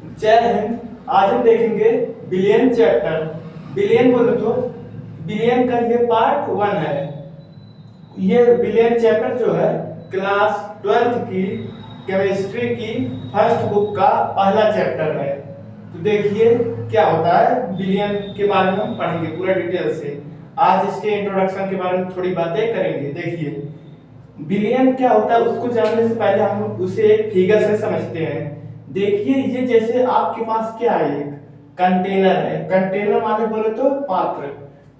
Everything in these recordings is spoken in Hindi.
जय हिंद। आज हम देखेंगे बिलियन चैप्टर। बिलियन बोले तो बिलियन का ये पार्ट 1 है। ये बिलियन चैप्टर जो है क्लास 12th की केमिस्ट्री की फर्स्ट बुक का पहला चैप्टर है। तो देखिए क्या होता है, बिलियन के बारे में हम पढ़ेंगे पूरा डिटेल से। आज इसके इंट्रोडक्शन के बारे में थोड़ी बातें करेंगे। देखिए बिलियन क्या होता है उसको जानने से पहले हम उसे एक फिगर से समझते हैं। देखिए ये जैसे आपके पास क्या है, एक कंटेनर है। कंटेनर माने बोले तो पात्र,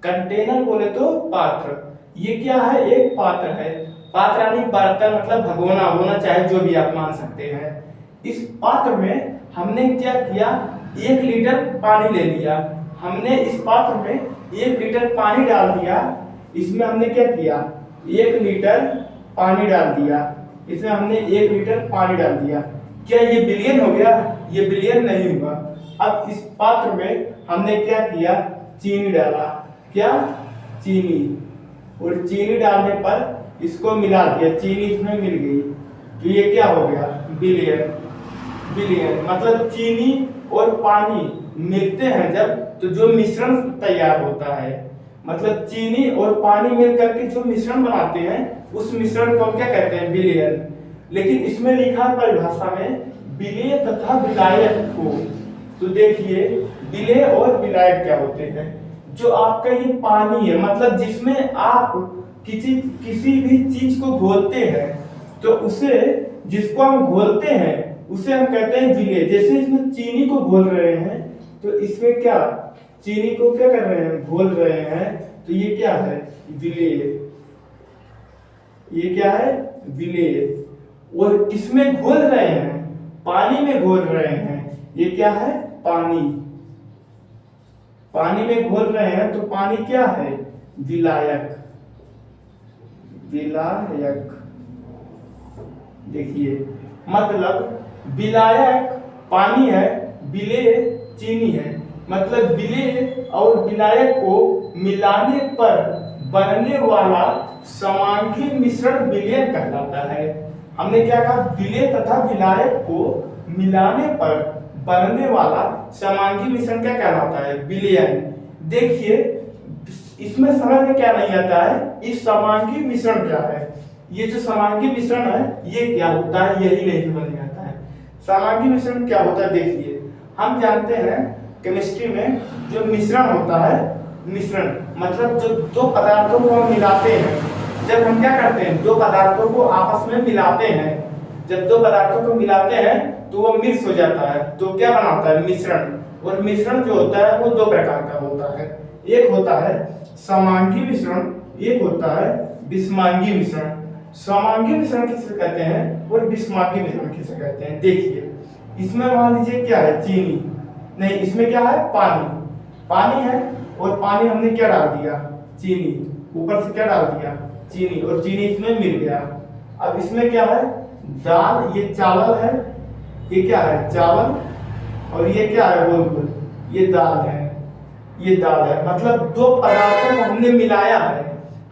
कंटेनर बोले तो पात्र। ये क्या है, एक पात्र है। पात्र यानी बर्तन, मतलब भगोना होना चाहे जो भी आप मान सकते हैं। इस पात्र में हमने क्या किया, 1 लीटर पानी ले लिया। हमने इस पात्र में 1 लीटर पानी डाल दिया। इसमें हमने क्या किया, 1 लीटर पानी डाल दिया। इसमें हमने 1 लीटर पानी डाल दिया। क्या ये बिलियन हो गया? ये बिलियन नहीं हुआ। अब इस पात्र में हमने क्या किया, चीनी डाला। क्या? चीनी। और चीनी डालने पर इसको मिला दिया, चीनी इसमें मिल गई। तो ये क्या हो गया, बिलियन। बिलियन मतलब चीनी और पानी मिलते हैं जब, तो जो मिश्रण तैयार होता है, मतलब चीनी और पानी मिल करके जो मिश्रण बनाते हैं उस मिश्रण को हम क्या कहते हैं, बिलियन। लेकिन इसमें लिखा है परिभाषा में विलेय तथा विलायक को। तो देखिए विलेय और विलायक क्या होते हैं। जो आपका ये पानी है, मतलब जिसमें आप किसी भी चीज को घोलते हैं, तो उसे, जिसको हम घोलते हैं उसे हम कहते हैं विलेय। जैसे इसमें चीनी को घोल रहे हैं, तो इसमें क्या, चीनी को क्या कर रहे हैं, घोल रहे हैं। तो ये क्या है, विलेय। ये क्या है, विलेय। और किसमें घोल रहे हैं, पानी में घोल रहे हैं। ये क्या है, पानी। पानी में घोल रहे हैं तो पानी क्या है, विलायक। विलायक। देखिए मतलब विलायक पानी है, विलेय चीनी है। मतलब विलेय और विलायक को मिलाने पर बनने वाला समांगी मिश्रण विलेय कहलाता है। हमने क्या कहा, विलेय तथा विलायक को मिलाने पर बनने वाला समांगी मिश्रण क्या कहलाता है, विलेयन। देखिए इसमें समझ में क्या नहीं आता है, इस समांगी मिश्रण क्या है। ये जो समांगी मिश्रण है ये क्या होता है, यही नहीं समझ में आता है। समांगी मिश्रण क्या होता है, देखिए हम जानते हैं केमिस्ट्री में जो मिश्रण होता है, मिश्रण मतलब जो दो पदार्थों को हम मिलाते हैं। जब हम क्या करते हैं, दो पदार्थों को आपस में मिलाते हैं, जब दो पदार्थों को मिलाते हैं तो वो मिक्स हो जाता है, तो क्या बनाता है, मिश्रण। और मिश्रण जो होता है वो 2 प्रकार का होता है। एक होता है समांगी मिश्रण, एक होता है विषमांगी मिश्रण। समांगी मिश्रण किसे कहते हैं और विषमांगी मिश्रण किसे कहते हैं। देखिए इसमें मान लीजिए क्या है, चीनी नहीं, इसमें क्या है, पानी। पानी है और पानी हमने क्या डाल दिया, चीनी। ऊपर से क्या डाल दिया, चीनी, और चीनी इसमें मिल गया। अब इसमें क्या है, दाल। ये चावल है, ये क्या है, चावल। और ये क्या है, गोल गोल, ये दाल है। ये दाल है, मतलब 2 पदार्थों को हमने मिलाया है।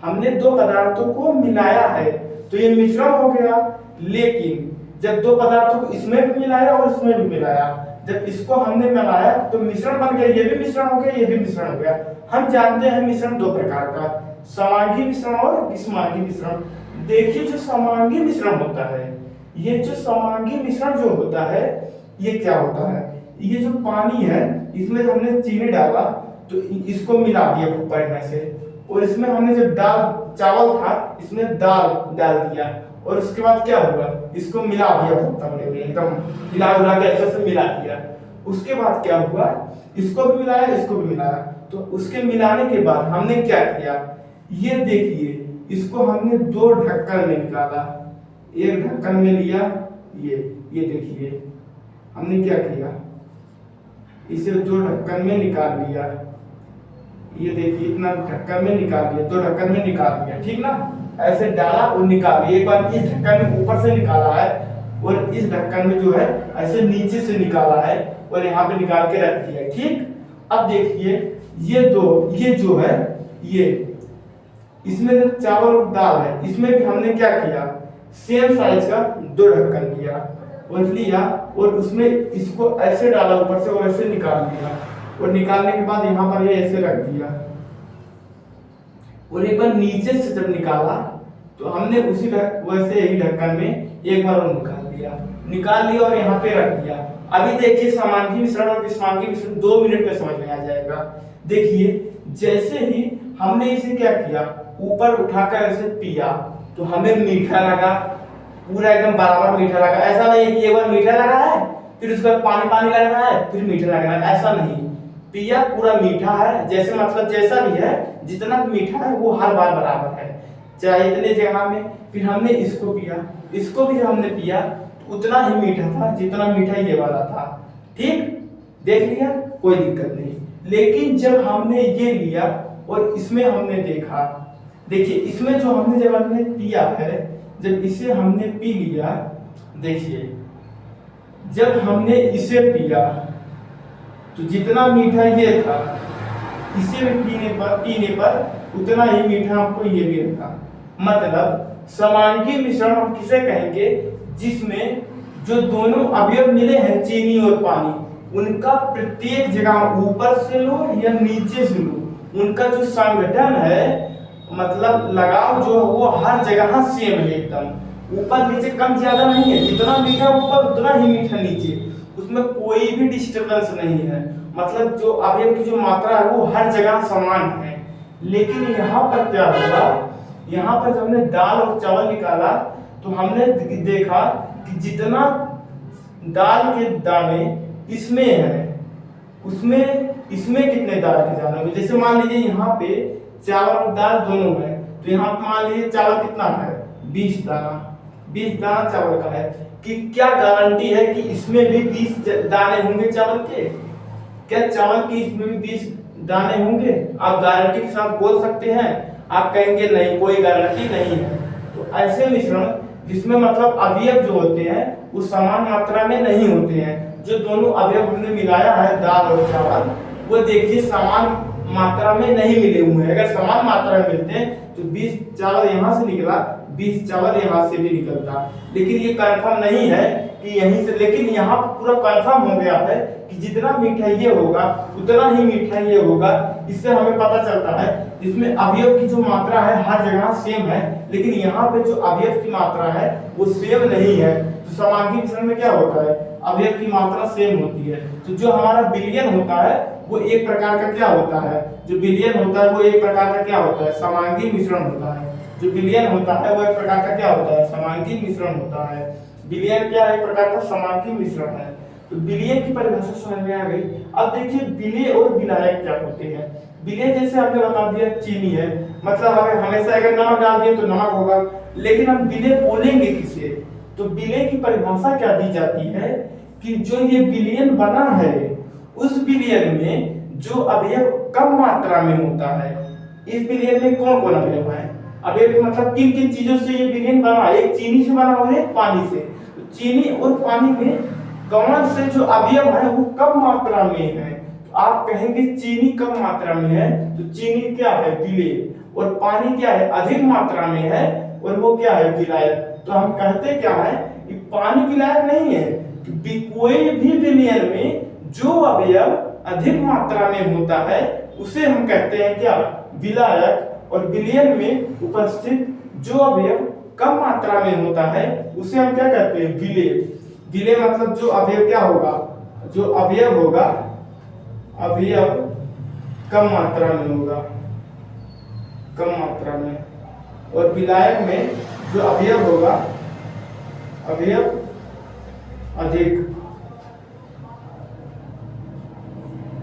हमने 2 पदार्थों को मिलाया है तो ये मिश्रण हो गया। लेकिन जब 2 पदार्थों को इसमें भी मिलाया और इसमें भी मिलाया, जब इसको हमने मिलाया तो मिश्रण बन गया। ये भी मिश्रण हो गया, ये भी मिश्रण हो गया। हम जानते हैं मिश्रण 2 प्रकार का, समांगी मिश्रण और विषमांगी मिश्रण। देखिए जो समांगी मिश्रण होता है, ये जो समांगी मिश्रण जो होता है ये क्या होता है, ये जो पानी है इसमें हमने चीनी डाला तो इसको मिला दिया खूब बढ़िया से। और इसमें हमने जो दाल, चावल था, इसमें दाल डाल दिया। और उसके बाद क्या हुआ, इसको मिला दिया खूब तगड़े में, एकदम हिला हिला के अच्छे से मिला दिया। उसके बाद क्या हुआ, इसको भी मिलाया, इसको भी मिलाया। तो उसके मिलाने के बाद हमने क्या किया, ये देखिए इसको हमने 2 ढक्कन में निकाला। एक ढक्कन में लिया, ये देखिए हमने क्या किया, इसे 2 ढक्कन में निकाल लिया। ये देखिए इतना ढक्कन में निकाल दिया, 2 ढक्कन में निकाल दिया, ठीक ना। ऐसे डाला और निकाल दिया। एक बार इस ढक्कन में ऊपर से निकाला है और इस ढक्कन में जो है ऐसे नीचे से निकाला है और यहाँ पे निकाल के रख दिया, ठीक। अब देखिए ये जो है, ये इसमें जो चावल और दाल है इसमें भी हमने क्या किया, सेम साइज का 2 ढक्कन लिया। और लिया और उसमें इसको ऐसे डाला ऊपर से और ऐसे निकाल दिया, और निकालने के बाद यहाँ पर ये ऐसे रख दिया, और एक बार नीचे से जब निकाला तो हमने उसी वैसे ही ढक्कन में एक बार और निकाल लिया और यहाँ पे रख दिया। अभी देखिए समांगी मिश्रण और विषमांगी मिश्रण 2 मिनट में समझ में आ जाएगा। देखिए जैसे ही हमने इसे क्या किया, ऊपर उठाकर ऐसे पिया तो हमें मीठा लगा, पूरा एकदम बराबर मीठा लगा। ऐसा नहीं है कि एक बार मीठा लगा है फिर उसके बाद पानी पानी लग रहा है फिर मीठा लग रहा है, ऐसा नहीं। पिया पूरा मीठा है, जैसे मतलब जैसा भी है जितना मीठा है वो हर बार बराबर है, चाहे इतने जगह में। फिर हमने इसको पिया, इसको भी हमने पिया तो उतना ही मीठा था जितना मीठा ये वाला था। ठीक, देख लिया, कोई दिक्कत नहीं। लेकिन जब हमने ये लिया और इसमें हमने देखा, देखिए इसमें जो हमने जब हमने पिया है, जब इसे हमने पी लिया, देखिए जब हमने इसे पिया तो जितना मीठा ये था इसे भी पीने पर उतना ही मीठा हमको ये भी रखा। मतलब समांगी मिश्रण हम किसे कहेंगे, जिसमें जो दोनों अवयव मिले हैं चीनी और पानी, उनका प्रत्येक जगह ऊपर से लो या नीचे से लो, उनका जो संगठन है मतलब लगाव जो है वो हर जगह सेम है, एकदम ऊपर नीचे कम ज्यादा नहीं है। जितना मीठा ऊपर उतना ही मीठा नीचे, उसमें कोई भी डिस्टरबेंस नहीं है। मतलब जो अवयव की जो मात्रा है वो हर जगह समान है। लेकिन यहाँ पर क्या हुआ, यहाँ पर जब हमने दाल और चावल निकाला तो हमने देखा कि जितना दाल के दाने इसमें है उसमें इसमें कितने दाल के दाने हैं। जैसे मान लीजिए यहाँ पे चावल और दाल दोनों है तो यहाँ पे मान लीजिए चावल कितना है 20 दाना, 20 दाना चावल का है। कि क्या गारंटी है कि इसमें भी 20 दाने होंगे चावल के? क्या चावल की इसमें भी 20 दाने होंगे? आप गारंटी के साथ बोल सकते हैं? आप कहेंगे नहीं, कोई गारंटी नहीं है। तो ऐसे मिश्रण जिसमें मतलब अवयव जो होते हैं वो समान मात्रा में नहीं होते हैं। जो दोनों अवयव हमने मिलाया है दाल और चावल, वो देखिए समान मात्रा में नहीं मिले हुए हैं। अगर समान मात्रा में मिलते हैं तो 20 चावल यहाँ से निकला, 20 चावल यहाँ से भी निकलता। लेकिन ये कंफर्म नहीं है कि यहीं से, लेकिन यहाँ पूरा कंफर्म हो गया है कि जितना मीठा ये होगा उतना ही मीठा ये होगा। इससे हमें पता चलता है इसमें अवयव की जो मात्रा है हर जगह सेम है, लेकिन यहाँ पे जो अवयव की मात्रा है वो सेम नहीं है। तो समांगी मिश्रण में क्या होता है, अवयव की मात्रा सेम होती है। तो जो हमारा विलयन होता है वो एक प्रकार का क्या होता है, जो विलयन होता है वो एक प्रकार का क्या होता है, समांगी मिश्रण होता है। जो विलयन होता है वो एक प्रकार का क्या होता है, समांगी मिश्रण होता है। विलयन क्या है, एक प्रकार का समांगी मिश्रण है। तो विलयन की परिभाषा समझ में आ गई। अब देखिए विलय और विलायक क्या होते हैं। विलय जैसे आपने बता दिया चीनी है, मतलब हमें हमेशा अगर नमक डाल दिए तो नमक होगा, लेकिन हम विलय बोलेंगे किसे, तो विलय की परिभाषा क्या दी जाती है कि जो ये विलयन बना है उस विलयन में जो अवयव कम मात्रा में होता है। इस विलयन में कौन कौन अवयव है, अवयव मतलब किन किन चीजों से ये विलयन बना, एक चीनी से बना हुआ है, पानी से। तो चीनी और पानी में कौन से जो अवयव है वो कम मात्रा में है, तो आप कहेंगे चीनी कम मात्रा में है तो चीनी क्या है, विलय, और पानी क्या है, अधिक मात्रा में है और वो क्या है, विलायक। तो हम कहते क्या है कि पानी विलायक नहीं है, कि कोई भी विलयन में जो अवयव अधिक मात्रा में होता है उसे हम कहते हैं क्या, विलायक। और विलयन में उपस्थित जो अवयव कम मात्रा में होता है उसे हम क्या कहते हैं, विलय। विलय मतलब जो अवयव क्या होगा, जो अवयव होगा, अवयव कम मात्रा में होगा, कम मात्रा में। और विलायक में जो अवयव होगा, अवयव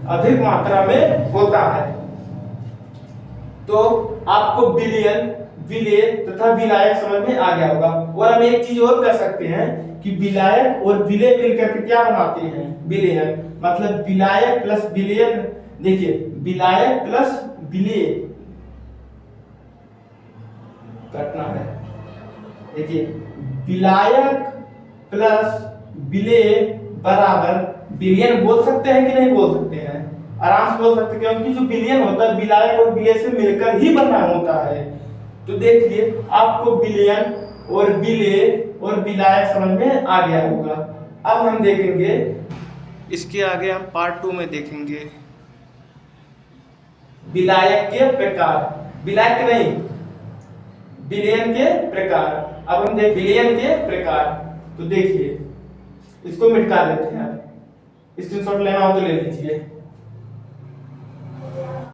अधिक मात्रा में होता है। तो आपको विलयन, विलय तथा विलायक समझ में आ गया होगा। और हम एक चीज और कर सकते हैं कि विलायक और विलय मिलकर के क्या बनाते हैं, विलयन। मतलब विलायक प्लस विलयन, देखिए विलायक प्लस विलय करना है। देखिए विलायक प्लस विलय बराबर विलयन बोल सकते हैं कि नहीं बोल सकते हैं, आराम से बोल सकते हैं, क्योंकि जो विलयन होता है विलायक और विलय से मिलकर ही बना होता है। तो देखिए आपको विलयन और विलय और विलायक समझ में आ गया होगा। अब हम देखेंगे, इसके आगे हम पार्ट 2 में देखेंगे विलायक के प्रकार, विलायक नहीं विलयन के प्रकार। अब हम देख विलयन के प्रकार। तो देखिए इसको मिटा देते हैं, स्क्रीनशॉट लेना हो तो ले लीजिए।